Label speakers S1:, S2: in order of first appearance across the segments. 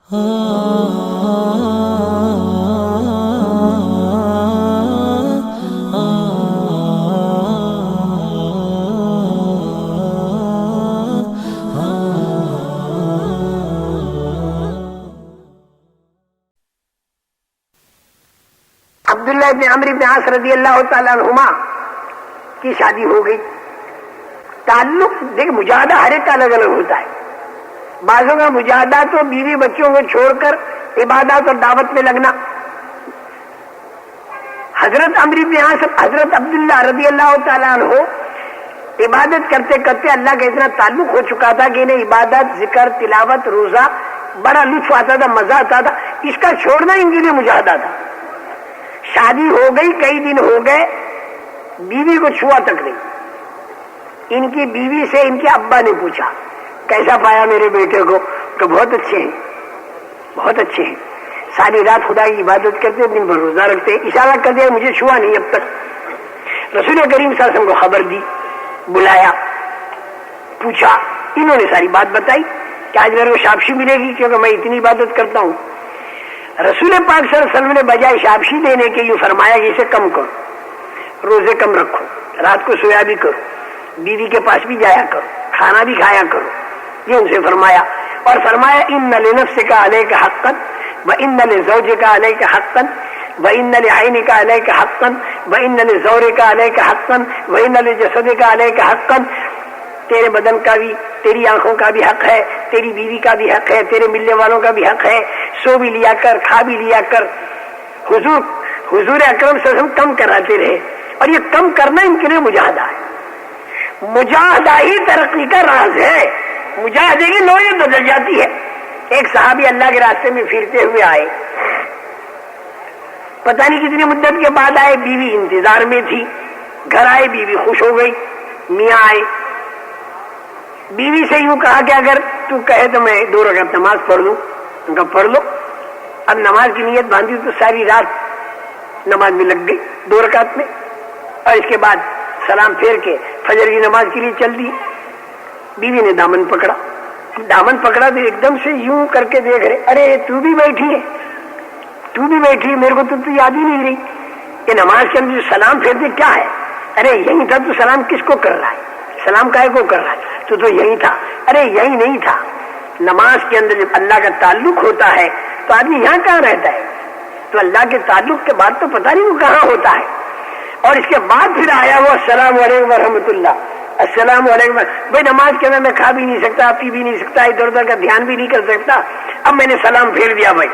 S1: عبداللہ ابن عمرو ابن عاص رضی اللہ تعالیٰ عنہما کی شادی ہو گئی. تعلق دیکھ مجاہدہ ہر ایک کا الگ الگ ہوتا ہے. بعضوں کا مجاہدہ تو بیوی بچوں کو چھوڑ کر عبادات اور دعوت میں لگنا. حضرت عمرو بن عاص حضرت عبداللہ رضی اللہ تعالیٰ عنہ عبادت کرتے کرتے اللہ کا اتنا تعلق ہو چکا تھا کہ انہیں عبادت ذکر تلاوت روزہ بڑا لطف آتا تھا, مزہ آتا تھا. اس کا چھوڑنا ان کے لیے مجاہدہ تھا. شادی ہو گئی, کئی دن ہو گئے, بیوی کو چھوا تک نہیں. ان کی بیوی سے ان کے ابا نے پوچھا کیسا پایا میرے بیٹے کو؟ کہ بہت اچھے ہیں, بہت اچھے ہیں, ساری رات خدا کی عبادت کرتے, دن بھر روزہ رکھتے. اشارہ کر دیا مجھے چھوا نہیں اب تک. رسول کریم صلی اللہ علیہ وسلم کو خبر دی, بلایا, پوچھا. انہوں نے ساری بات بتائی کہ آج میرے کو شابشی ملے گی کیونکہ میں اتنی عبادت کرتا ہوں. رسول پاک صلی اللہ علیہ وسلم نے بجائے شابشی دینے کے یوں فرمایا کہ اسے کم کرو, روزے کم رکھو, رات کو سویا بھی کرو, بیوی کے پاس بھی جایا کرو, کھانا بھی کھایا کرو. یہ ان سے فرمایا. اور فرمایا ان لنفسک علیک حقا وان لزوجک علیک حقا وان لعینک علیک حقا وان لزورک علیک حقا وان لجسدک علیک حقا. تیرے بدن کا بھی, تیری آنکھوں کا بھی حق ہے, تیری بیوی کا بھی حق ہے, تیرے ملنے والوں کا بھی حق ہے. سو بھی لیا کر, کھا بھی لیا کر. حضور اکرم صلی اللہ علیہ وسلم کم کراتے رہے. اور یہ کم کرنا ان کے لیے مجاہدہ ہے. مجاہدہ ہی ترقی کا راز ہے. مجاہدے کی نوعیت بدل جاتی ہے. ایک صحابی اللہ کے راستے میں پھرتے ہوئے آئے, پتہ نہیں کتنی مدت کے بعد آئے. بیوی انتظار میں تھی. گھر آئے, بیوی خوش ہو گئی. میاں آئے, بیوی سے یوں کہا کہ اگر تو کہے تو میں 2 رکعت نماز پڑھ لوں. ان کا پڑھ لو. اب نماز کی نیت باندھی تو ساری رات نماز میں لگ گئی 2 رکعت میں. اور اس کے بعد سلام پھیر کے فجر کی نماز کے لیے چل دی. بیوی نے دامن پکڑا. دامن پکڑا تو ایک دم سے یوں کر کے دیکھ رہے, ارے تو بھی بیٹھی ہے, تو بھی بیٹھی ہے, میرے کو تو یاد ہی نہیں رہی. یہ نماز کے اندر سلام پھیرتے کیا ہے؟ ارے یہی تھا. تو سلام کس کو کر رہا ہے؟ سلام کائے کو کر رہا ہے؟ تو یہی تھا. ارے یہی نہیں تھا. نماز کے اندر جب اللہ کا تعلق ہوتا ہے تو آدمی یہاں کہاں رہتا ہے؟ تو اللہ کے تعلق کے بعد تو پتہ نہیں وہ کہاں ہوتا ہے. اور اس کے بعد پھر آیا وہ السلام علیکم ورحمۃ اللہ, السلام علیکم. بھائی نماز کے اندر میں کھا بھی نہیں سکتا, پی بھی نہیں سکتا, ادھر ادھر کا دھیان بھی نہیں کر سکتا. اب میں نے سلام پھیر دیا بھائی,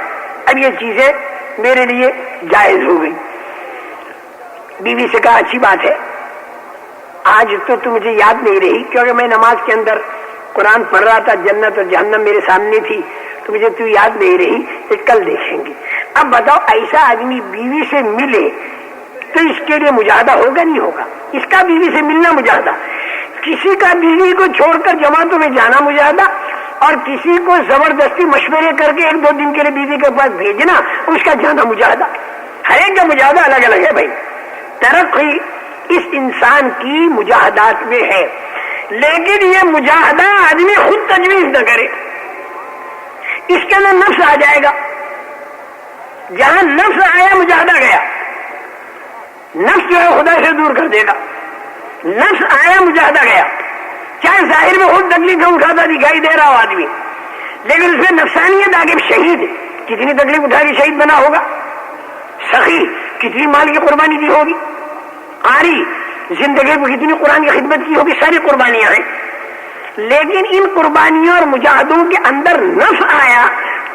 S1: اب یہ چیزیں میرے لیے جائز ہو گئی. بیوی سے کہا اچھی بات ہے, آج تو مجھے یاد نہیں رہی کیونکہ میں نماز کے اندر قرآن پڑھ رہا تھا, جنت اور جہنم میرے سامنے تھی, تو مجھے تو یاد نہیں رہی, یہ کل دیکھیں گے. اب بتاؤ ایسا آدمی بیوی سے ملے تو اس کے لیے مجاہدہ ہوگا نہیں ہوگا؟ اس کا بیوی سے ملنا مجاہدہ, کسی کا بیوی کو چھوڑ کر جماعتوں میں جانا مجاہدہ, اور کسی کو زبردستی مشورے کر کے 1-2 دن کے لیے بیوی کے پاس بھیجنا, اس کا جانا مجاہدہ. ہر ایک کا مجاہدہ الگ الگ ہے بھائی. ترقی اس انسان کی مجاہدات میں ہے, لیکن یہ مجاہدہ آدمی خود تجویز نہ کرے. اس کے اندر نفس آ جائے گا. جہاں نفس آیا مجاہدہ گیا. نفس جو ہے خدا سے دور کر دے گا. نفس آیا مجاہدہ گیا. چاہے ظاہر میں خود تکلیف اٹھاتا دکھائی دے رہا ہو آدمی, لیکن اس میں نفسانیت آگے. شہید کتنی تکلیف اٹھا کے شہید بنا ہوگا, سخی کتنی مال کی قربانی دی ہوگی, قاری زندگی میں کتنی قرآن کی خدمت کی ہوگی, ساری قربانیاں ہیں. لیکن ان قربانیوں اور مجاہدوں کے اندر نفس آیا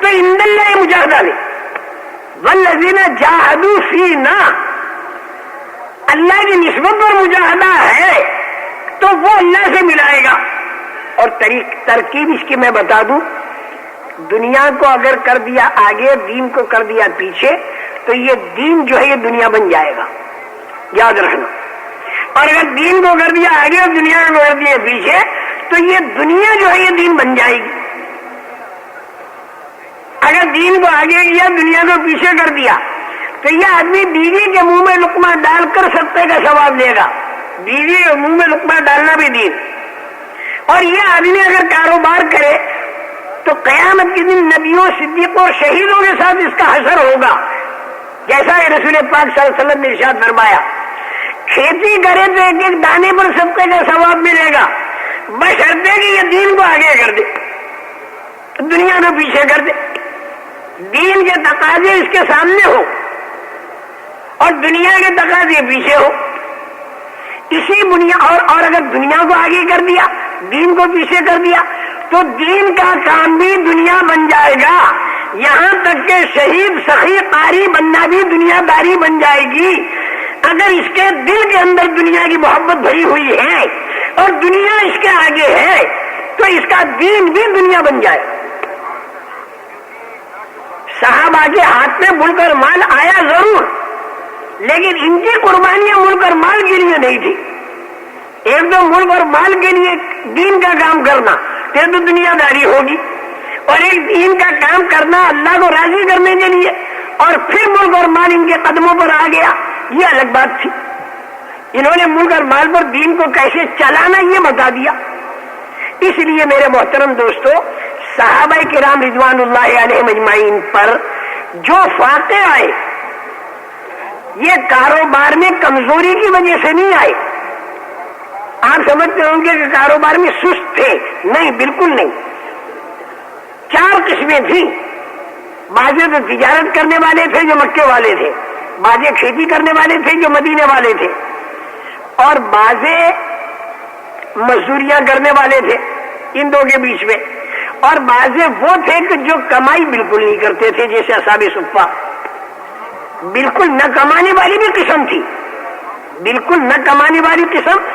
S1: تو ان اللہ مجاہدہ لے. والذین جاہدوا فینا, اللہ کی نسبت پر مجاہدہ ہے تو وہ اللہ سے ملائے گا. اور ترکیب اس کی میں بتا دوں, دنیا کو اگر کر دیا آگے, دین کو کر دیا پیچھے, تو یہ دین جو ہے یہ دنیا بن جائے گا, یاد رکھنا. اور اگر دین کو کر دیا آگے اور دنیا کو کر دیا پیچھے, تو یہ دنیا جو ہے یہ دین بن جائے گی. اگر دین کو آگے کیا دنیا کو پیچھے کر دیا تو یہ آدمی بیوی کے منہ میں لقمہ ڈال کر صدقے کا ثواب لے گا. بیوی کے منہ میں لقمہ ڈالنا بھی دین. اور یہ آدمی اگر کاروبار کرے تو قیامت کے دن نبیوں صدیقوں اور شہیدوں کے ساتھ اس کا حشر ہوگا، جیسا کہ رسول پاک صلی اللہ علیہ وسلم نے ارشاد فرمایا کھیتی کرے تو ایک ایک دانے پر صدقے کا ثواب ملے گا، بشرطے کہ یہ دین کو آگے کر دے، دنیا کو پیچھے کر دے، دین کے تقاضے اس کے سامنے ہو اور دنیا کے تقاضے پیچھے ہو، اسی بنیاد اور اگر دنیا کو آگے کر دیا دین کو پیچھے کر دیا تو دین کا کام بھی دنیا بن جائے گا، یہاں تک کہ شہید سخی قاری بننا بھی دنیا داری بن جائے گی۔ اگر اس کے دل کے اندر دنیا کی محبت بھری ہوئی ہے اور دنیا اس کے آگے ہے تو اس کا دین بھی دنیا بن جائے۔ صحابہ کے ہاتھ میں ملک اور مال آیا ضرور، لیکن ان کی قربانیاں ملک اور مال کے لیے نہیں تھی۔ ایک تو ملک اور مال کے لیے دین کا کام کرنا پھر تو دنیا داری ہوگی، اور ایک دین کا کام کرنا اللہ کو راضی کرنے کے لیے اور پھر ملک اور مال ان کے قدموں پر آ گیا، یہ الگ بات تھی۔ انہوں نے ملک اور مال پر دین کو کیسے چلانا یہ بتا دیا۔ اس لیے میرے محترم دوستو، صحابہ کرام رضوان اللہ علیہم اجمعین پر جو فاقے آئے یہ کاروبار میں کمزوری کی وجہ سے نہیں آئے۔ آپ سمجھتے ہوں گے کہ کاروبار میں سست تھے، نہیں، بالکل نہیں۔ چار قسمیں تھیں، بعض تو تجارت کرنے والے تھے جو مکے والے تھے، بعض کھیتی کرنے والے تھے جو مدینے والے تھے، اور بعض مزدوریاں کرنے والے تھے ان دو کے بیچ میں، اور بعض وہ تھے کہ جو کمائی بالکل نہیں کرتے تھے جیسے اصحاب صفہ، بالکل نہ کمانے والی بھی قسم تھی، بالکل نہ کمانے والی قسم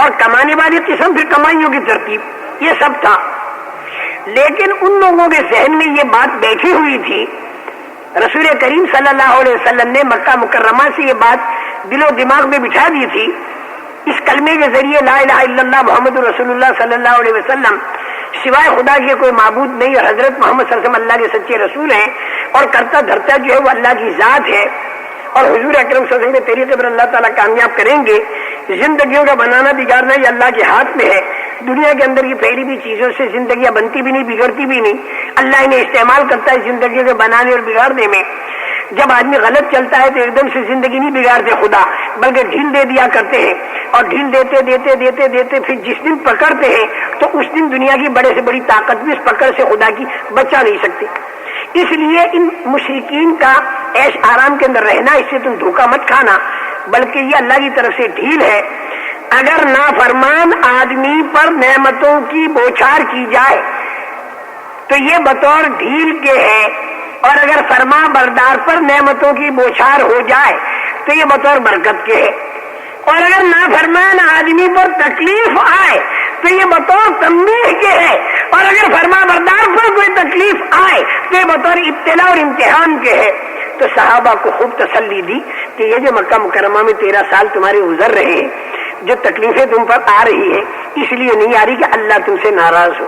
S1: اور کمانے والی قسم پھر کمائیوں کی ترتیب، یہ سب تھا۔ لیکن ان لوگوں کے ذہن میں یہ بات بیٹھی ہوئی تھی، رسول کریم صلی اللہ علیہ وسلم نے مکہ مکرمہ سے یہ بات دل و دماغ میں بٹھا دی تھی، اس کلمے کے ذریعے لا الہ الا اللہ محمد رسول اللہ صلی اللہ علیہ وسلم سوائے خدا کے کوئی معبود نہیں، اور حضرت محمد صلی اللہ علیہ وسلم اللہ کے سچے رسول ہیں، اور کرتا دھرتا جو ہے وہ اللہ کی ذات ہے، اور حضور اکرم صلی اللہ علیہ وسلم کے طریقے پر اللہ تعالیٰ کامیاب کریں گے۔ زندگیوں کا بنانا بگاڑنا یہ اللہ کے ہاتھ میں ہے، دنیا کے اندر کی پھیلی ہوئی چیزوں سے زندگیاں بنتی بھی نہیں، بگڑتی بھی نہیں، اللہ انہیں استعمال کرتا ہے زندگیوں کے بنانے اور بگاڑنے میں۔ جب آدمی غلط چلتا ہے تو ایک دم سے زندگی نہیں بگاڑتے خدا، بلکہ ڈھیل دے دیا کرتے ہیں، اور ڈھیل دیتے دیتے دیتے دیتے پھر جس دن پکڑتے ہیں تو اس دن دنیا کی بڑے سے بڑی طاقت بھی اس پکڑ سے خدا کی بچا نہیں سکتی۔ اس لیے ان مشرکین کا عیش آرام کے اندر رہنا، اس سے تم دھوکہ مت کھانا، بلکہ یہ اللہ کی طرف سے ڈھیل ہے۔ اگر نافرمان آدمی پر نعمتوں کی بوچھار کی جائے تو یہ بطور ڈھیل کے ہے، اور اگر فرما بردار پر نعمتوں کی بوچھار ہو جائے تو یہ بطور برکت کے ہے، اور اگر نافرمان آدمی پر تکلیف آئے تو یہ بطور تنبیہ کے ہے، اور اگر فرما بردار پر کوئی تکلیف آئے تو یہ بطور ابتلا اور امتحان کے ہے۔ تو صحابہ کو خوب تسلی دی کہ یہ جو مکہ مکرمہ میں 13 سال تمہارے گزر رہے ہیں، جو تکلیفیں تم پر آ رہی ہیں اس لیے نہیں آ رہی کہ اللہ تم سے ناراض ہو،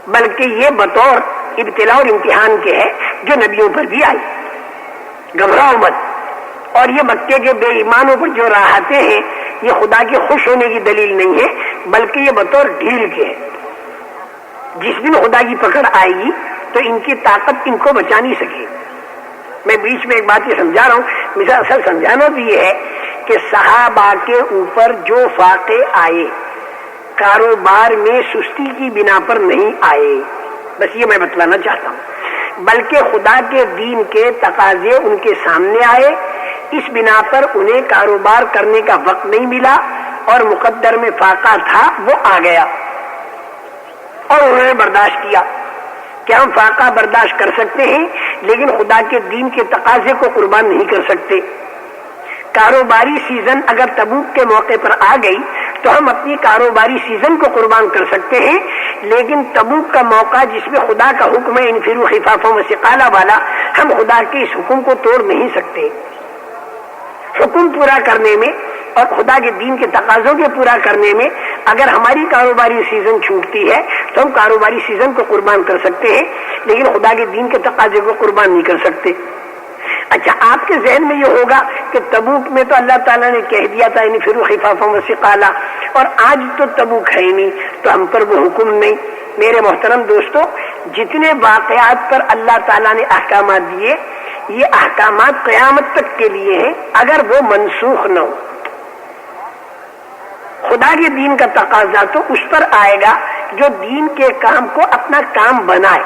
S1: بلکہ یہ بطور ابتلا اور امتحان کے ہے جو نبیوں پر بھی آئی۔ گھبراؤ مت۔ اور یہ مکے کے بے ایمانوں پر جو راحتیں ہیں یہ خدا کے خوش ہونے کی دلیل نہیں ہے، بلکہ یہ بطور ڈھیل کے ہے۔ جس دن خدا کی پکڑ آئے گی تو ان کی طاقت ان کو بچا نہیں سکے۔ میں بیچ میں ایک بات یہ سمجھا رہا ہوں، مثال اصل سمجھانا بھی یہ ہے کہ صحابہ کے اوپر جو فاقے آئے کاروبار میں سستی کی بنا پر نہیں آئے، بس یہ میں بتلانا چاہتا ہوں، بلکہ خدا کے دین کے تقاضے ان کے سامنے آئے، اس بنا پر انہیں کاروبار کرنے کا وقت نہیں ملا، اور مقدر میں فاقہ تھا وہ آ گیا، اور انہوں نے برداشت کیا کہ ہم فاقہ برداشت کر سکتے ہیں لیکن خدا کے دین کے تقاضے کو قربان نہیں کر سکتے۔ کاروباری سیزن اگر تبوک کے موقع پر آ گئی تو ہم اپنی کاروباری سیزن کو قربان کر سکتے ہیں، لیکن تبوک کا موقع جس میں خدا کا حکم ہے انفروا خفافا وثقالا والا، ہم خدا کے اس حکم کو توڑ نہیں سکتے۔ حکم پورا کرنے میں اور خدا کے دین کے تقاضوں کے پورا کرنے میں اگر ہماری کاروباری سیزن چھوٹتی ہے تو ہم کاروباری سیزن کو قربان کر سکتے ہیں، لیکن خدا کے دین کے تقاضے کو قربان نہیں کر سکتے۔ اچھا، آپ کے ذہن میں یہ ہوگا کہ تبوک میں تو اللہ تعالیٰ نے کہہ دیا تھا انفروا خفافا وثقالا، اور آج تو تبوک ہے ہی نہیں تو ہم پر وہ حکم نہیں۔ میرے محترم دوستو، جتنے واقعات پر اللہ تعالیٰ نے احکامات دیے، یہ احکامات قیامت تک کے لیے ہیں، اگر وہ منسوخ نہ ہو۔ خدا کے دین کا تقاضا تو اس پر آئے گا جو دین کے کام کو اپنا کام بنائے،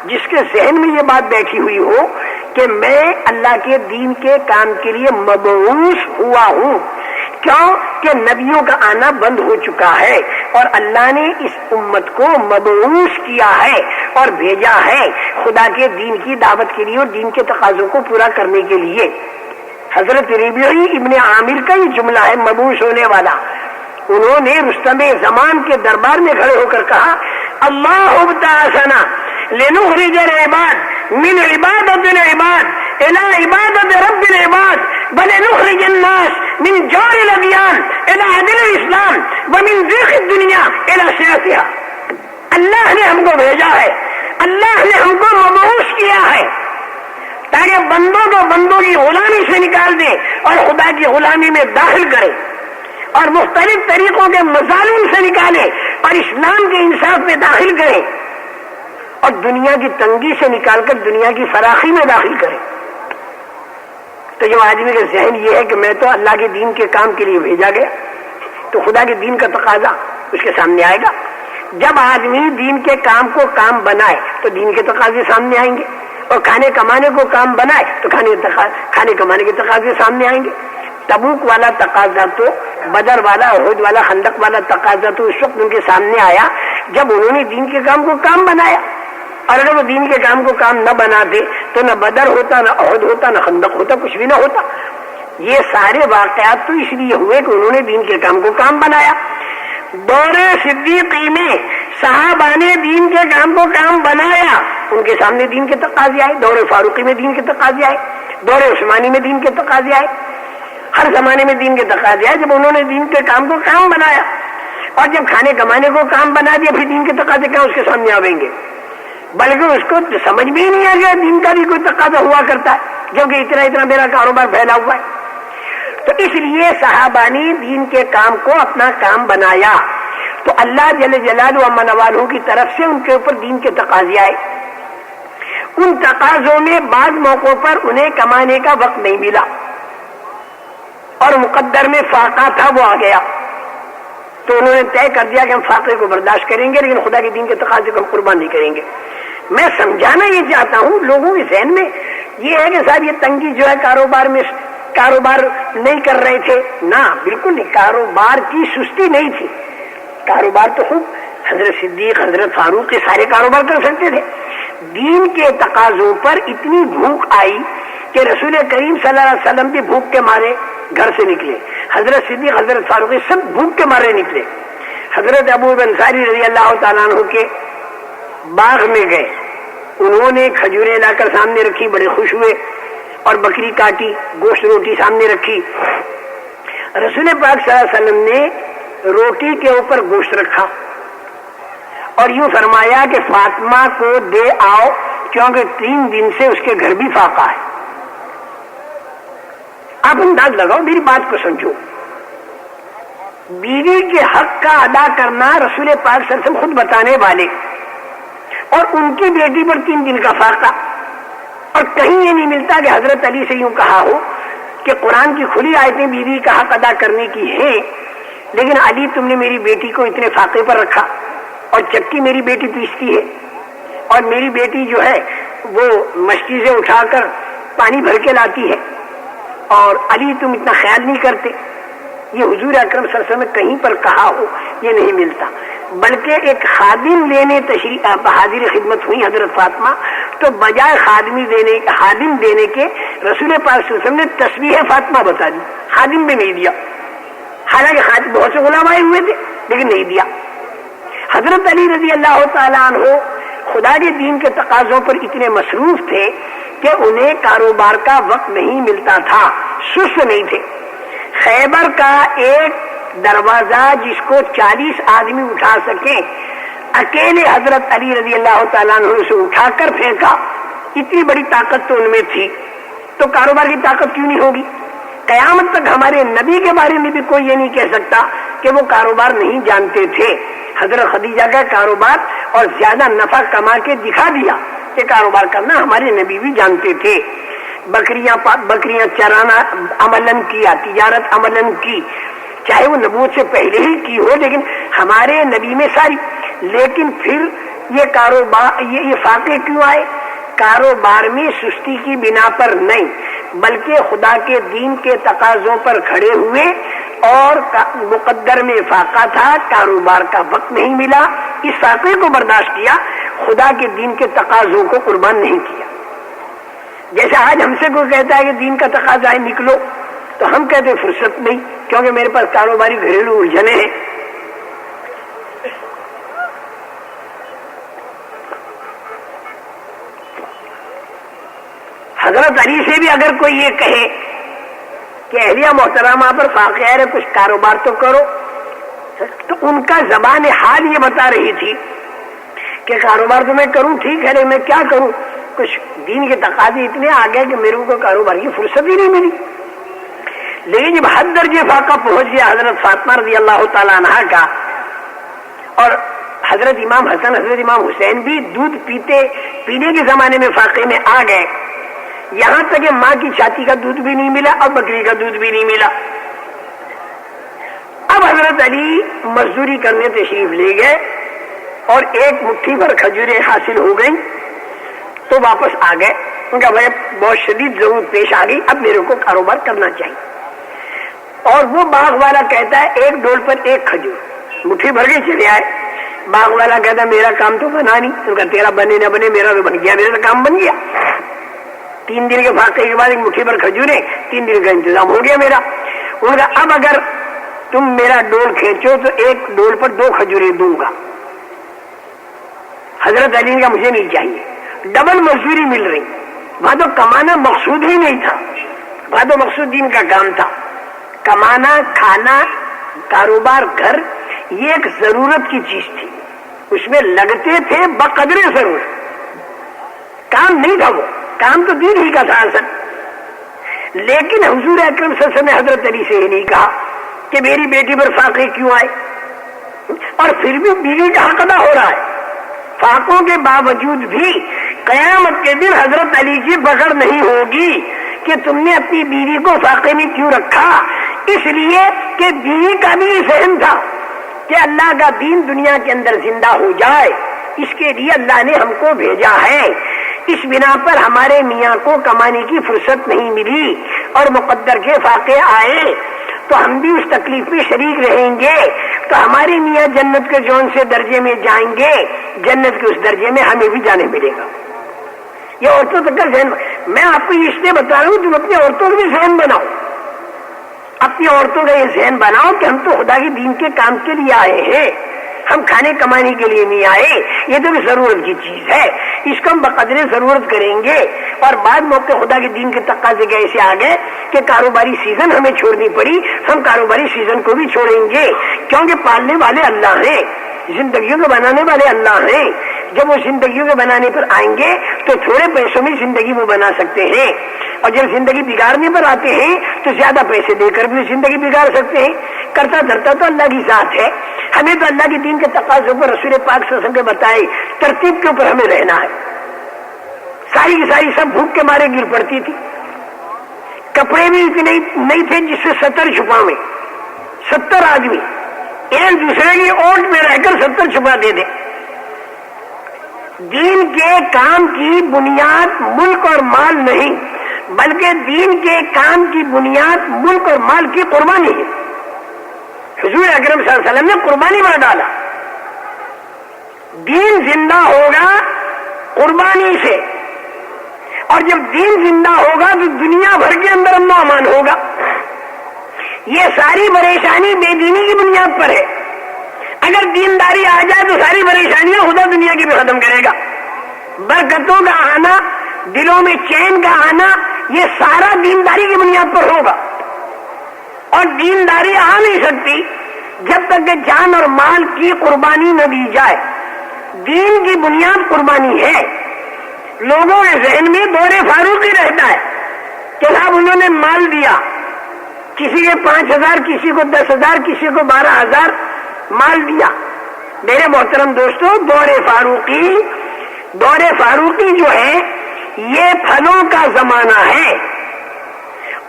S1: جس کے ذہن میں یہ بات بیٹھی ہوئی ہو کہ میں اللہ کے دین کے کام کے لیے مبعوث ہوا ہوں، کیوں کہ نبیوں کا آنا بند ہو چکا ہے اور اللہ نے اس امت کو مبعوث کیا ہے اور بھیجا ہے خدا کے دین کی دعوت کے لیے اور دین کے تقاضوں کو پورا کرنے کے لیے۔ حضرت ربیعی ابن عامر کا یہ جملہ ہے مبعوث ہونے والا۔ انہوں نے رستم زمان کے دربار میں کھڑے ہو کر کہا، اللہ ابتعثنا لنخرج العباد من عبادت العباد الى عبادت رب العباد ولنخرج الناس من جور الادیان الى عدل الاسلام ومن ضیق الدنیا الى سعتها۔ اللہ نے ہم کو بھیجا ہے، اللہ نے ہم کو مبعوث کیا ہے تاکہ بندوں کو بندوں کی غلامی سے نکال دے اور خدا کی غلامی میں داخل کرے اور مختلف طریقوں کے مظالم سے نکالے اور اسلام کے انصاف میں داخل کرے اور دنیا کی تنگی سے نکال کر دنیا کی فراخی میں داخل کرے۔ تو جب آدمی کا ذہن یہ ہے کہ میں تو اللہ کے دین کے کام کے لیے بھیجا گیا، تو خدا کے دین کا تقاضا اس کے سامنے آئے گا۔ جب آدمی دین کے کام کو کام بنائے تو دین کے تقاضے سامنے آئیں گے، اور کھانے کمانے کو کام بنائے تو کھانے کمانے کے تقاضے سامنے آئیں گے۔ تبوک والا تقاضا تو، بدر والا، احد والا، خندق والا تقاضا تو اس وقت ان کے سامنے آیا جب انہوں نے دین کے کام کو کام بنایا، اور اگر وہ دین کے کام کو کام نہ بناتے تو نہ بدر ہوتا، نہ احد ہوتا، نہ خندق ہوتا، کچھ بھی نہ ہوتا۔ یہ سارے واقعات تو اس لیے ہوئے کہ انہوں نے دین کے کام کو کام بنایا۔ دور صدیقی میں صحابہ نے دین کے کام کو کام بنایا، ان کے سامنے دین کے تقاضے آئے۔ دور فاروقی میں دین کے تقاضے آئے، دور عثمانی میں دین کے تقاضے آئے، ہر زمانے میں دین کے تقاضے آئے جب انہوں نے دین کے کام کو کام بنایا۔ اور جب کھانے کمانے کو کام بنا دیا پھر دین کے تقاضے کیا اس کے سامنے آئیں گے؟ بلکہ اس کو سمجھ بھی نہیں آ گیا دین کا بھی کوئی تقاضا ہوا کرتا ہے جبکہ اتنا اتنا میرا کاروبار پھیلا ہوا ہے۔ تو اس لیے صحابہ نے دین کے کام کو اپنا کام بنایا، تو اللہ جل جلالہ و من والوں کی طرف سے ان کے اوپر دین کے تقاضے آئے۔ ان تقاضوں میں بعض موقعوں پر انہیں کمانے کا وقت نہیں ملا اور مقدر میں فاقہ تھا، وہ آ گیا، تو انہوں نے طے کر دیا کہ ہم فاقے کو برداشت کریں گے لیکن خدا کے دین کے تقاضے کو ہم قربان نہیں کریں گے۔ میں سمجھانا یہ چاہتا ہوں لوگوں کے ذہن میں یہ ہے کہ صاحب یہ تنگی جو ہے کاروبار نہیں کر رہے تھے، نہ بالکل نہیں، کاروبار کی سستی نہیں تھی، کاروبار تو خوب حضرت صدیق، حضرت فاروق کے سارے کاروبار کر سکتے تھے۔ دین کے تقاضوں پر اتنی بھوک آئی کہ رسول کریم صلی اللہ علیہ وسلم بھی بھوک کے مارے گھر سے نکلے، حضرت صدیق، حضرت فاروق سب بھوک کے مارے نکلے۔ حضرت ابو انصاری رضی اللہ تعالیٰ عنہ کے باغ میں گئے، انہوں نے کھجوریں لا کر سامنے رکھی، بڑے خوش ہوئے اور بکری کاٹی، گوشت روٹی سامنے رکھی۔ رسول پاک صلی اللہ علیہ وسلم نے روٹی کے اوپر گوشت رکھا اور یوں فرمایا کہ فاطمہ کو دے آؤ کیونکہ 3 دن سے اس کے گھر بھی فاقہ ہے۔ آپ انداز لگاؤ، میری بات کو سمجھو، بیوی کے حق کا ادا کرنا رسول پاک صلی اللہ علیہ وسلم خود بتانے والے، اور ان کی بیٹی پر 3 دن کا فاقہ، اور کہیں یہ نہیں ملتا کہ حضرت علی سے یوں کہا ہو کہ قرآن کی کھلی آیتیں بیوی کا حق ادا کرنے کی ہیں، لیکن علی تم نے میری بیٹی کو اتنے فاقے پر رکھا، اور چکی میری بیٹی پیستی ہے اور میری بیٹی جو ہے وہ مشکی سے اٹھا کر پانی بھر کے لاتی ہے، اور علی تم اتنا خیال نہیں کرتے۔ یہ حضور اکرم صلی اللہ علیہ وسلم نے کہیں پر کہا ہو یہ نہیں ملتا، بلکہ ایک خادم لینے تشریف حاضر خدمت ہوئی حضرت فاطمہ، تو بجائے خادم دینے کے رسول پاک صلی اللہ علیہ وسلم نے تسبیح فاطمہ بتا دی، خادم بھی نہیں دیا، حالانکہ خادم بہت سے غلام آئے ہوئے تھے لیکن نہیں دیا۔ حضرت علی رضی اللہ تعالیٰ عنہ خدا کے دین کے تقاضوں پر اتنے مصروف تھے کہ انہیں کاروبار کا وقت نہیں ملتا تھا، سست نہیں تھے۔ خیبر کا ایک دروازہ جس کو 40 آدمی اٹھا سکیں، اکیلے حضرت علی رضی اللہ تعالیٰ عنہ سے اٹھا کر پھینکا، اتنی بڑی طاقت تو ان میں تھی، تو کاروبار کی طاقت کیوں نہیں ہوگی؟ قیامت تک ہمارے نبی کے بارے میں بھی کوئی یہ نہیں کہہ سکتا کہ وہ کاروبار نہیں جانتے تھے. حضرت خدیجہ کا کاروبار اور زیادہ نفع کما کے دکھا دیا کہ کاروبار کرنا ہمارے نبی بھی جانتے تھے. بکریاں چرانا عملاً کیا, تجارت عملاً کی, چاہے وہ نبوت سے پہلے ہی کی ہو, لیکن ہمارے نبی میں ساری. لیکن پھر یہ کاروبار یہ فاقے کیوں آئے؟ کاروبار میں سستی کی بنا پر نہیں, بلکہ خدا کے دین کے تقاضوں پر کھڑے ہوئے اور مقدر میں فاقہ تھا, کاروبار کا وقت نہیں ملا, اس فاقے کو برداشت کیا, خدا کے دین کے تقاضوں کو قربان نہیں کیا. جیسے آج ہم سے کوئی کہتا ہے کہ دین کا تقاضا ہے نکلو, تو ہم کہتے ہیں فرصت نہیں, کیونکہ میرے پاس کاروباری گھریلو الجھنیں ہیں. حضرت علی سے بھی اگر کوئی یہ کہے کہ اہلیہ محترمہ پر فاقہ ہے, کچھ کاروبار تو کرو, تو ان کا زبان حال یہ بتا رہی تھی کہ کاروبار تو میں کروں, ٹھیک ہے, میں کیا کروں, کچھ دین کے تقاضے اتنے آ گئے کہ میرے کو کاروبار کی فرصت ہی نہیں ملی. لیکن جب حد درجے فاقہ پہنچ گیا حضرت فاطمہ رضی اللہ تعالیٰ عنہا کا, اور حضرت امام حسن حضرت امام حسین بھی دودھ پینے کے زمانے میں فاقے میں آ گئے, یہاں تک کہ ماں کی چھاتی کا دودھ بھی نہیں ملا اور بکری کا دودھ بھی نہیں ملا. اب حضرت علی مزدوری کرنے تشریف لے گئے اور ایک مٹھی بھر کھجوریں حاصل ہو گئیں تو واپس آ گئے. ان کا بھائی بہت شدید ضرورت پیش آ گئی, اب میرے کو کاروبار کرنا چاہیے. اور وہ باغ والا کہتا ہے ایک ڈول پر ایک کھجور, مٹھی بھر کے چلے آئے. باغ والا کہتا ہے میرا کام تو بنا نہیں. ان کا تیرا بنے نہ بنے میرا تو بن گیا, میرا کام بن گیا. 3 دن کے فاقے کے بعد ایک مٹھی بھر کھجوریں, 3 دن کا انتظام ہو گیا میرا. ان کا اب اگر تم میرا ڈول کھینچو تو ایک ڈول پر 2 کھجوریں دوں گا. حضرت علی کا مجھے نہیں چاہیے, ڈبل مزدوری مل رہی. وہاں تو کمانا مقصود ہی نہیں تھا, وہاں تو مقصود دین کا کام تھا. کمانا, کھانا, کاروبار, گھر, یہ ایک ضرورت کی چیز تھی, اس میں لگتے تھے بقدر ضرورت, کام نہیں تھا, وہ کام تو دین ہی کا تھا اصل. لیکن حضور اکرم صلی اللہ علیہ وسلم نے حضرت علی سے یہ نہیں کہا کہ میری بیٹی پر فاقے کیوں آئے, اور پھر بھی بیوی کا حق ادا ہو رہا ہے. فاقوں کے باوجود بھی قیامت کے دن حضرت علی کی بغیر نہیں ہوگی کہ تم نے اپنی بیوی کو فاقے میں کیوں رکھا. اس لیے کہ بیوی کا بھی ذہن تھا کہ اللہ کا دین دنیا کے اندر زندہ ہو جائے, اس کے لیے اللہ نے ہم کو بھیجا ہے. اس بنا پر ہمارے میاں کو کمانے کی فرصت نہیں ملی اور مقدر کے فاقے آئے تو ہم بھی اس تکلیف میں شریک رہیں گے, تو ہمارے میاں جنت کے جون سے درجے میں جائیں گے, جنت کے اس درجے میں ہمیں بھی جانے ملے گا. یہ عورتوں تک کا ذہن, میں آپ کو اس لیے بتا رہا ہوں تم اپنی عورتوں کا بھی ذہن بناؤ, اپنی عورتوں کا یہ ذہن بناؤ کہ ہم تو خدا کے دین کے کام کے لیے آئے ہیں, ہم کھانے کمانے کے لیے نہیں آئے. یہ تو بھی ضرورت کی چیز ہے, اس کو ہم بقدر ضرورت کریں گے. اور بعد موقع خدا کے دین کے تقاضے کے ایسے آ گئے کہ کاروباری سیزن ہمیں چھوڑنی پڑی, ہم کاروباری سیزن کو بھی چھوڑیں گے, کیونکہ پالنے والے اللہ ہیں, زندگیوں کو بنانے والے اللہ ہیں. جب وہ زندگیوں کے بنانے پر آئیں گے تو تھوڑے پیسوں میں زندگی وہ بنا سکتے ہیں, اور جب زندگی بگاڑنے پر آتے ہیں تو زیادہ پیسے دے کر بھی زندگی بگاڑ سکتے ہیں. کرتا دھرتا تو اللہ کی ذات ہے, ہمیں تو اللہ کے دین کے تقاضوں پر رسول پاک صلی اللہ علیہ وسلم کے بتائے ترتیب کے اوپر ہمیں رہنا ہے. ساری کی ساری سب بھوک کے مارے گر پڑتی تھی, کپڑے بھی اتنے نہیں تھے جس سے 70 چھپاویں, 70 آدمی ایک دوسرے کی اوٹ میں رہ کر 70 چھپا دے دیں. دین کے کام کی بنیاد ملک اور مال نہیں, بلکہ دین کے کام کی بنیاد ملک اور مال کی قربانی ہے. حضور اکرم صلی اللہ علیہ وسلم نے قربانی میں ڈالا. دین زندہ ہوگا قربانی سے, اور جب دین زندہ ہوگا تو دنیا بھر کے اندر امن و امان ہوگا. یہ ساری پریشانی بے دینی کی بنیاد پر ہے. اگر دینداری آ جائے تو ساری پریشانیاں خدا دنیا کی بھی ختم کرے گا. برکتوں کا آنا, دلوں میں چین کا آنا, یہ سارا دینداری کی بنیاد پر ہوگا. اور دینداری آ نہیں سکتی جب تک کہ جان اور مال کی قربانی نہ دی جائے. دین کی بنیاد قربانی ہے. لوگوں کے ذہن میں دور فاروق ہی رہتا ہے کہ صاحب انہوں نے مال دیا, کسی کے 5,000، کسی کو 10,000، کسی کو 12,000 مال دیا. میرے محترم دوستو، دور فاروقی جو ہے یہ پھلوں کا زمانہ ہے،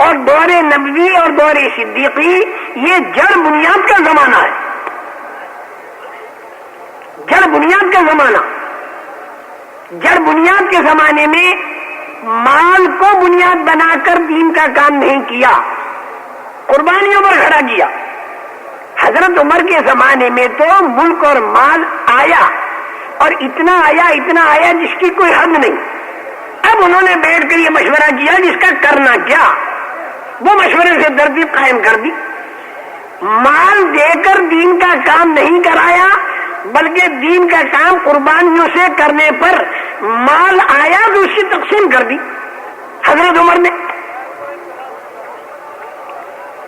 S1: اور دور نبوی اور دور صدیقی یہ جڑ بنیاد کا زمانہ ہے. جڑ بنیاد کا زمانہ. جڑ بنیاد کے زمانے میں مال کو بنیاد بنا کر دین کا کام نہیں کیا، قربانیوں پر کھڑا کیا. حضرت عمر کے زمانے میں تو ملک اور مال آیا، اور اتنا آیا جس کی کوئی حد نہیں. اب انہوں نے بیٹھ کر یہ مشورہ کیا جس کا کرنا کیا، وہ مشورے سے ترتیب قائم کر دی. مال دے کر دین کا کام نہیں کرایا، بلکہ دین کا کام قربانیوں سے کرنے پر مال آیا تو اس کی تقسیم کر دی حضرت عمر نے.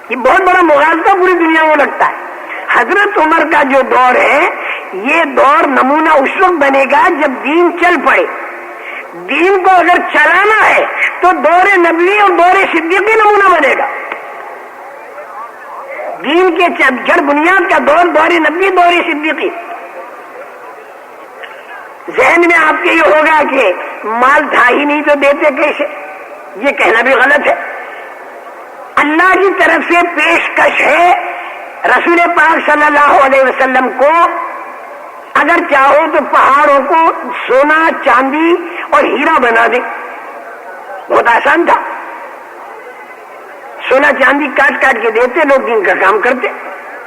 S1: یہ بہت بڑا مغالطہ پوری دنیا میں لگتا ہے. حضرت عمر کا جو دور ہے یہ دور نمونہ اس وقت بنے گا جب دین چل پڑے. دین کو اگر چلانا ہے تو دور نبوی اور دور صدیقی نمونہ بنے گا. دین کے جڑ بنیاد کا دور نبوی، دور صدیقی. ذہن میں آپ کے یہ ہوگا کہ مال تھا ہی نہیں تو دیتے کیسے؟ یہ کہنا بھی غلط ہے. اللہ کی طرف سے پیشکش ہے رسول پاک صلی اللہ علیہ وسلم کو، اگر چاہو تو پہاڑوں کو سونا، چاندی اور ہیرا بنا دے. بہت آسان تھا. سونا چاندی کاٹ کاٹ کے دیتے، لوگ دین کا کام کرتے.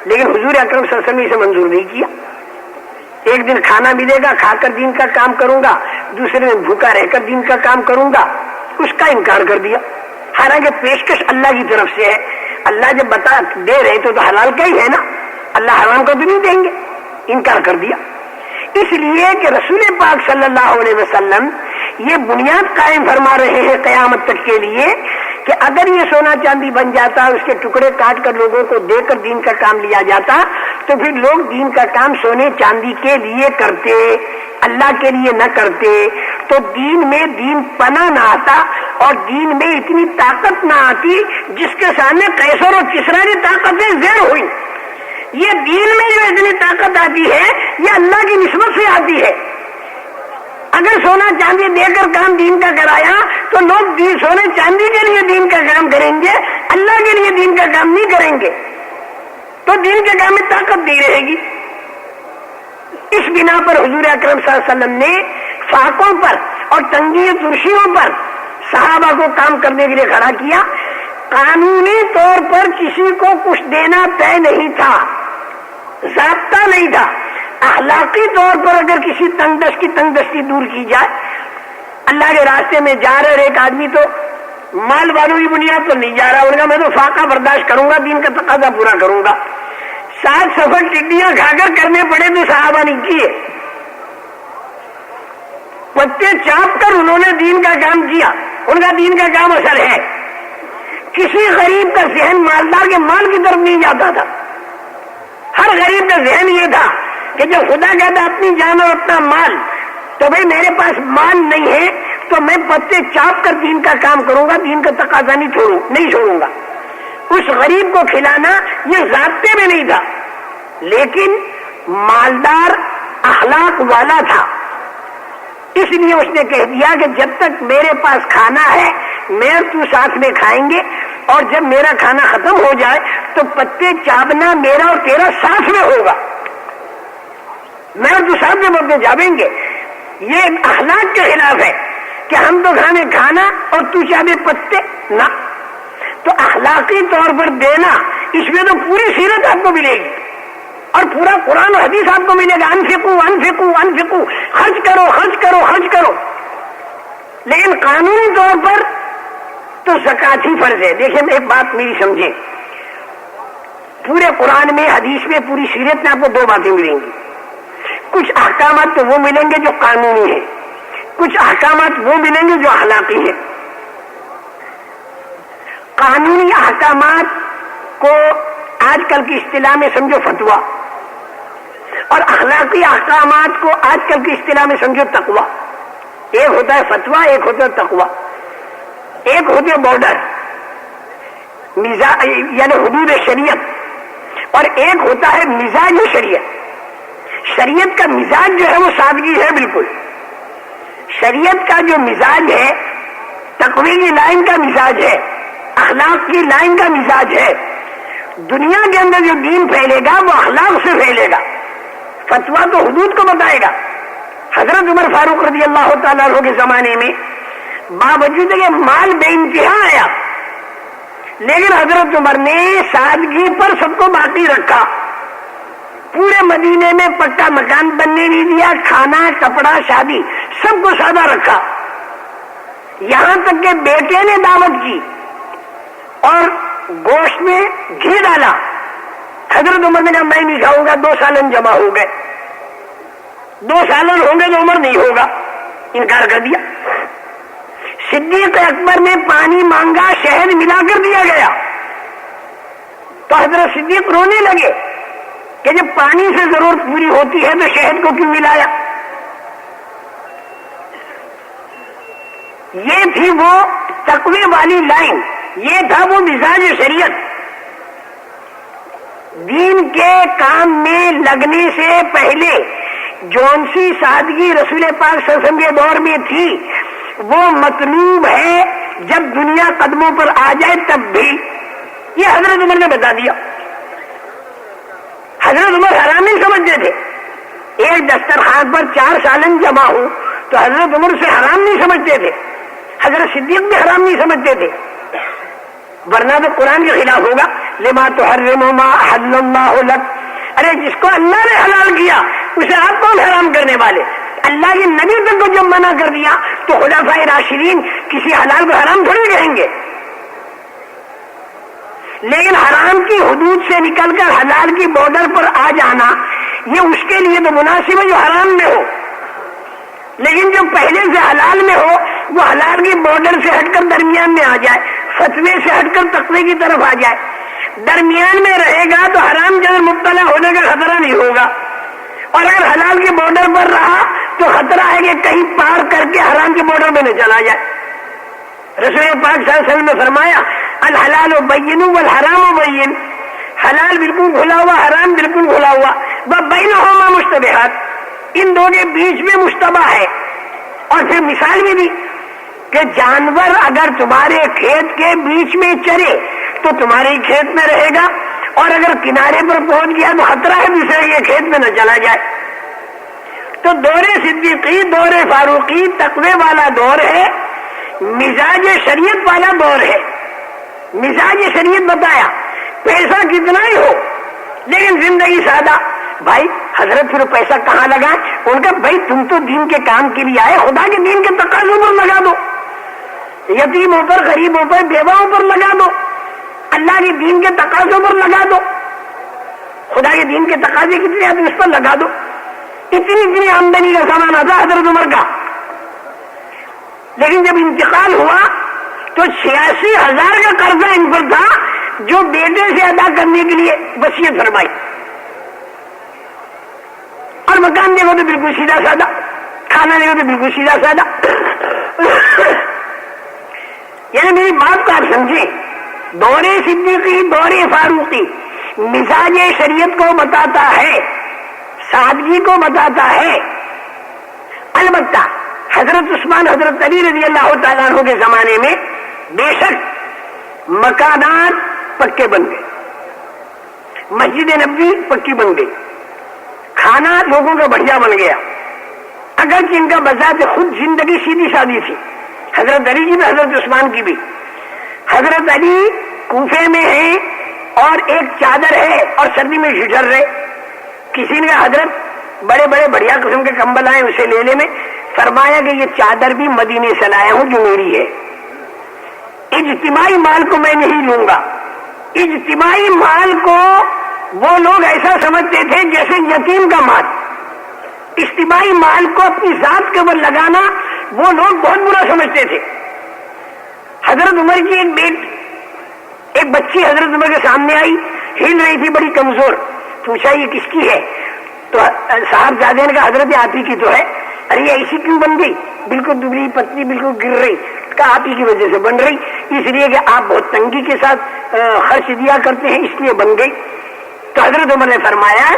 S1: لیکن حضور اکرم صلی اللہ علیہ وسلم اسے منظور نہیں کیا. ایک دن کھانا ملے گا، کھا کر دین کا کام کروں گا، دوسرے دن بھوکا رہ کر دین کا کام کروں گا، اس کا انکار کر دیا. حالانکہ پیشکش اللہ کی طرف سے ہے. اللہ جب بتا دے رہے تو حلال کا ہی ہے نا، اللہ حرام کو تو نہیں دیں گے. انکار کر دیا. اس لیے کہ رسول پاک صلی اللہ علیہ وسلم یہ بنیاد قائم فرما رہے ہیں قیامت تک کے لیے کہ اگر یہ سونا چاندی بن جاتا، اس کے ٹکڑے کاٹ کر لوگوں کو دے کر دین کا کام لیا جاتا، تو پھر لوگ دین کا کام سونے چاندی کے لیے کرتے، اللہ کے لیے نہ کرتے. تو دین میں دین پناہ نہ آتا، اور دین میں اتنی طاقت نہ آتی جس کے سامنے قیصر اور کسریٰ کی طاقتیں زیر ہوئی. یہ دین میں جو اتنی طاقت آتی ہے یہ اللہ کی نسبت سے آتی ہے. اگر سونا چاندی دے کر کام دین کا کرایا تو لوگ سونے چاندی کے لیے دین کا کام کریں گے، اللہ کے لیے دین کا کام نہیں کریں گے. تو دین کے کام میں طاقت نہیں رہے گی. اس بنا پر حضور اکرم صلی اللہ علیہ وسلم نے فاقوں پر اور تنگی ترشیوں پر صحابہ کو کام کرنے کے لیے کھڑا کیا. قانونی طور پر کسی کو کچھ دینا طے نہیں تھا، ضابطہ نہیں تھا. اخلاقی طور پر اگر کسی تنگدست کی تنگدستی دور کی جائے، اللہ کے راستے میں جا رہے ایک آدمی تو مال والوں کی بنیاد پر نہیں جا رہا، ان کا میں تو فاقہ برداشت کروں گا، دین کا تقاضا پورا کروں گا. 7 سفر ٹڈیاں کھا کر کرنے پڑے تو صحابہ نہیں کیے، پتے چاپ کر انہوں نے دین کا کام کیا. ان کا دین کا کام اثر ہے. کسی غریب کا ذہن مالدار کے مال کی طرف نہیں جاتا تھا. ہر غریب کا ذہن یہ تھا کہ جب خدا کہتا اپنی جان اور اپنا مال، تو بھئی میرے پاس مال نہیں ہے تو میں پتے چاپ کر دین کا کام کروں گا، دین کا تقاضا نہیں چھوڑوں گا. اس غریب کو کھلانا یہ ضابطے میں نہیں تھا، لیکن مالدار اخلاق والا تھا. اس لیے اس نے کہہ دیا کہ جب تک میرے پاس کھانا ہے میں تو ساتھ میں کھائیں گے، اور جب میرا کھانا ختم ہو جائے تو پتے چاپنا میرا اور تیرا ساتھ میں ہوگا، میں اور تو ساتھ میں پتے چاپیں گے. یہ اخلاق کے خلاف ہے کہ ہم تو کھانا اور تو چاپے پتے نہ. تو اخلاقی طور پر دینا، اس میں تو پوری سیرت آپ کو ملے گی اور پورا قرآن و حدیث آپ کو ملے گا. انفقو انفقو انفقو، خرچ کرو خرچ کرو خرچ کرو. لیکن قانونی طور پر تو زکات ہی فرض ہے. دیکھیں ایک بات میری سمجھیں، پورے قرآن میں، حدیث میں، پوری سیرت میں آپ کو 2 باتیں ملیں گی. کچھ احکامات تو وہ ملیں گے جو قانونی ہیں، کچھ احکامات وہ ملیں گے جو اخلاقی ہیں. قانونی احکامات کو آج کل کی اصطلاح میں سمجھو فتویٰ، اور اخلاقی احکامات کو آج کل کی اصطلاح میں سمجھو تقویٰ. ایک ہوتا ہے فتویٰ، ایک ہوتا ہے تقویٰ، ایک ہوتے بارڈر. مزاج یعنی حدود شریعت، اور ایک ہوتا ہے مزاج شریعت۔ شریعت کا مزاج جو ہے وہ سادگی ہے بالکل۔ شریعت کا جو مزاج ہے تقوی کی لائن کا مزاج ہے، اخلاق کی لائن کا مزاج ہے۔ دنیا کے اندر جو دین پھیلے گا وہ اخلاق سے پھیلے گا، فتویٰ تو حدود کو بتائے گا۔ حضرت عمر فاروق رضی اللہ تعالیٰ عنہ کے زمانے میں باوجود کہ مال بے انتہا آیا، لیکن حضرت عمر نے سادگی پر سب کو باقی رکھا۔ پورے مدینے میں پکا مکان بننے نہیں دیا، کھانا کپڑا شادی سب کو سادہ رکھا، یہاں تک کہ بیٹے نے دعوت کی اور گوشت میں گھی ڈالا۔ حضرت عمر نے کہا میں نہیں کھاؤں گا، 2 سالن جمع ہو گئے، 2 سالن ہوں گے تو عمر نہیں ہوگا، انکار کر دیا۔ صدیق اکبر نے پانی مانگا، شہد ملا کر دیا گیا، تو حضرت صدیق رونے لگے کہ جب پانی سے ضرورت پوری ہوتی ہے تو شہد کو کیوں ملایا؟ یہ تھی وہ تقوی والی لائن، یہ تھا وہ مزاج شریعت۔ دین کے کام میں لگنے سے پہلے جون سی سادگی رسول پاک صلی اللہ علیہ وسلم کے دور میں تھی وہ مطلوب ہے جب دنیا قدموں پر آ جائے تب بھی۔ یہ حضرت عمر نے بتا دیا۔ حضرت عمر حرام نہیں سمجھتے تھے، ایک دسترخوان پر 4 سالن جمع ہو تو حضرت عمر سے حرام نہیں سمجھتے تھے، حضرت صدیق بھی حرام نہیں سمجھتے تھے، ورنہ تو قرآن کے خلاف ہوگا۔ لما تحرم ما احل اللہ لک، ارے جس کو اللہ نے حلال کیا اسے آپ کون حرام کرنے والے؟ اللہ کے نبی تک کو جب منع کر دیا تو خلفائے راشدین کسی حلال کو حرام تھوڑی کہیں گے، لیکن حرام کی حدود سے نکل کر حلال کی بارڈر پر آ جانا یہ اس کے لیے تو مناسب ہے جو حرام میں ہو، لیکن جو پہلے سے حلال میں ہو وہ حلال کی بارڈر سے ہٹ کر درمیان میں آ جائے، فتوے سے ہٹ کر تقوی کی طرف آ جائے، درمیان میں رہے گا تو حرام کے اندر مبتلا ہونے کا خطرہ نہیں ہوگا، اور اگر حلال کے بارڈر پر رہا تو خطرہ ہے کہ کہیں پار کر کے حرام کے بارڈر میں نہ چلا جائے۔ رسول پاک صلی اللہ علیہ وسلم نے فرمایا الحلال بین والحرام بین، حلال بالکل کھلا ہوا، حرام بالکل کھلا ہوا، بینہما مشتبہات، ان دو کے بیچ میں مشتبہ ہے۔ اور پھر مثال بھی دی کہ جانور اگر تمہارے کھیت کے بیچ میں چرے تو تمہارے کھیت میں رہے گا، اور اگر کنارے پر پہنچ گیا تو خطرہ ہے دوسرے کے کھیت میں نہ چلا جائے۔ تو دور صدیقی، دور فاروقی تقوی والا دور ہے، مزاج شریعت والا دور ہے۔ مزاج شریعت بتایا پیسہ کتنا ہی ہو لیکن زندگی سادہ۔ بھائی حضرت پھر پیسہ کہاں لگائیں؟ ان کا بھائی تم تو دین کے کام کے لیے آئے، خدا کے دین کے تقاضوں پر لگا دو، یتیموں پر، غریبوں پر، بیواؤں پر لگا دو، اللہ کے دین کے تقاضوں پر لگا دو، خدا کے دین کے تقاضے کتنے آتے اس پر لگا دو۔ اتنی آمدنی کا زمانہ تھا حضرت عمر کا، لیکن جب انتقال ہوا تو 86,000 کا قرضہ ان پر تھا جو بیٹے سے ادا کرنے کے لیے وصیت فرمائی، اور مکان دیکھو تو بالکل سیدھا سادہ، کھانا دیکھو تو بالکل سیدھا سادہ۔ یعنی میری بات کو آپ سمجھیں، دور صدیقی، دور فاروقی مزاج شریعت کو بتاتا ہے، سادگی کو بتاتا ہے۔ البتہ حضرت عثمان، حضرت علی رضی اللہ تعالیٰ عنہ کے زمانے میں بے شک مکانات پکے بن گئے، مسجد نبوی پکی بن گئی، کھانا لوگوں کا بڑھیا بن گیا، اگرچہ ان کا بذات خود زندگی سیدھی سادی تھی، حضرت علی کی بھی حضرت عثمان کی بھی۔ حضرت علی کوفے میں ہیں اور ایک چادر ہے اور سردی میں جھجھر رہے، کسی نے کہا حضرت بڑے بڑے بڑھیا قسم کے کمبل آئے اسے لے لے، میں فرمایا کہ یہ چادر بھی مدینے سے لایا ہوں جو میری ہے، اجتماعی مال کو میں نہیں لوں گا۔ اجتماعی مال کو وہ لوگ ایسا سمجھتے تھے جیسے یتیم کا مال، اجتماعی مال کو اپنی ذات کے اوپر لگانا وہ لوگ بہت برا سمجھتے تھے۔ حضرت عمر کی ایک بچی حضرت عمر کے سامنے آئی، ہل رہی تھی، بڑی کمزور، پوچھا یہ کس کی ہے؟ تو صاحب زادے نے کہا حضرت آپ ہی کی تو ہے۔ ارے ایسی کیوں بن گئی؟ بالکل دبلی پتلی، بالکل گر رہی۔ مکہ آپ ہی کی وجہ سے بن رہی، اس لیے کہ آپ بہت تنگی کے ساتھ خرچ دیا کرتے ہیں، اس لیے بن گئی۔ تو حضرت عمر نے فرمایا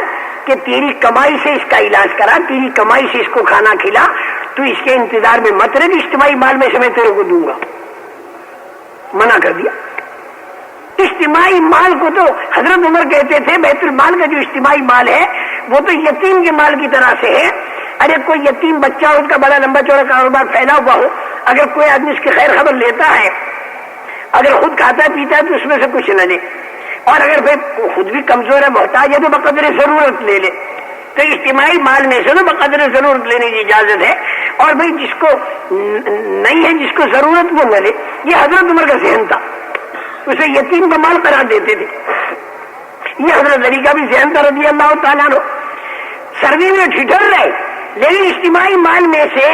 S1: کہ تیری کمائی سے اس کا علاج کرا، تیری کمائی سے اس کو کھانا کھلا، تو اس کے انتظار میں مت رہ، اجتماعی مال میں سے میں تیرے کو دوں گا۔ منع کر دیا۔ اجتماعی مال کو تو حضرت عمر کہتے تھے بیت المال کا جو اجتماعی مال ہے وہ تو یتیم کے مال کی طرح سے ہے۔ ارے کوئی یتیم بچہ ہو، اس کا بڑا لمبا چوڑا کاروبار پھیلا ہوا ہو، اگر کوئی آدمی اس کی خیر خبر لیتا ہے، اگر خود کھاتا پیتا ہے تو اس میں سے کچھ نہ لے، اور اگر پھر خود بھی کمزور ہے محتاج ہے تو بقدر ضرورت لے لے۔ تو اجتماعی مال میں سے تو بقدر ضرورت لینے کی اجازت ہے، اور بھائی جس کو نہیں ہے، جس کو ضرورت وہ نہ لے۔ یہ حضرت عمر کا ذہن تھا، اسے یتیم کا مال قرار دیتے تھے۔ یہ حضرت علی کا بھی ذہن تھا رضی اللہ تعالیٰ عنہ۔ سردی میں ٹھٹر رہے لیکن اجتماعی مال میں سے